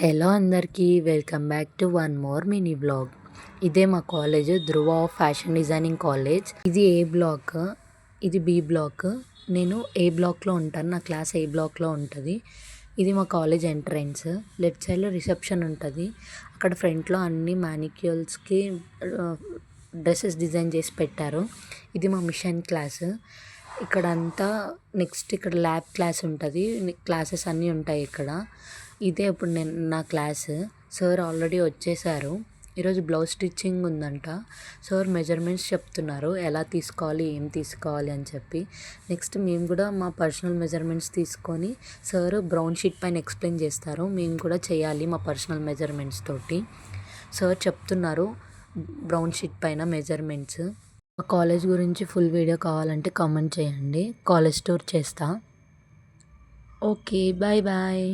Hello అందరికీ welcome back to one more mini blog. ఇదే మా కాలేజ్ ధృవ ఫ్యాషన్ డిజైనింగ్ కాలేజ్. ఇది ఏ బ్లాక్, ఇది బి బ్లాక్. నేను ఏ బ్లాక్లో ఉంటాను, నా క్లాస్ ఏ బ్లాక్లో ఉంటుంది. ఇది మా కాలేజ్ ఎంట్రన్స్. లెఫ్ట్ సైడ్లో రిసెప్షన్ ఉంటుంది. అక్కడ ఫ్రంట్లో అన్ని మ్యానిక్యూల్స్కి డ్రెస్సెస్ డిజైన్ చేసి పెట్టారు. ఇది మా మిషన్ క్లాస్. ఇక్కడ అంతా నెక్స్ట్ ఇక్కడ ల్యాబ్ క్లాస్ ఉంటుంది. క్లాసెస్ అన్నీ ఉంటాయి ఇక్కడ. ఇదే ఇప్పుడు నా క్లాస్. సార్ ఆల్రెడీ వచ్చేసారు. ఈరోజు బ్లౌజ్ స్టిచ్చింగ్ ఉందంట. సార్ మెజర్మెంట్స్ చెప్తున్నారు, ఎలా తీసుకోవాలి, ఏం తీసుకోవాలి అని చెప్పి. నెక్స్ట్ మేము కూడా మా పర్సనల్ మెజర్మెంట్స్ తీసుకొని సార్ బ్రౌన్ షీట్ పైన ఎక్స్ప్లెయిన్ చేస్తారు. మేము కూడా చేయాలి మా పర్సనల్ మెజర్మెంట్స్ తోటి. సార్ చెప్తున్నారు బ్రౌన్ షీట్ పైన మెజర్మెంట్స్. మా కాలేజ్ గురించి ఫుల్ వీడియో కావాలంటే కామెంట్ చేయండి, కాలేజ్ టూర్ చేస్తా. Okay, bye bye.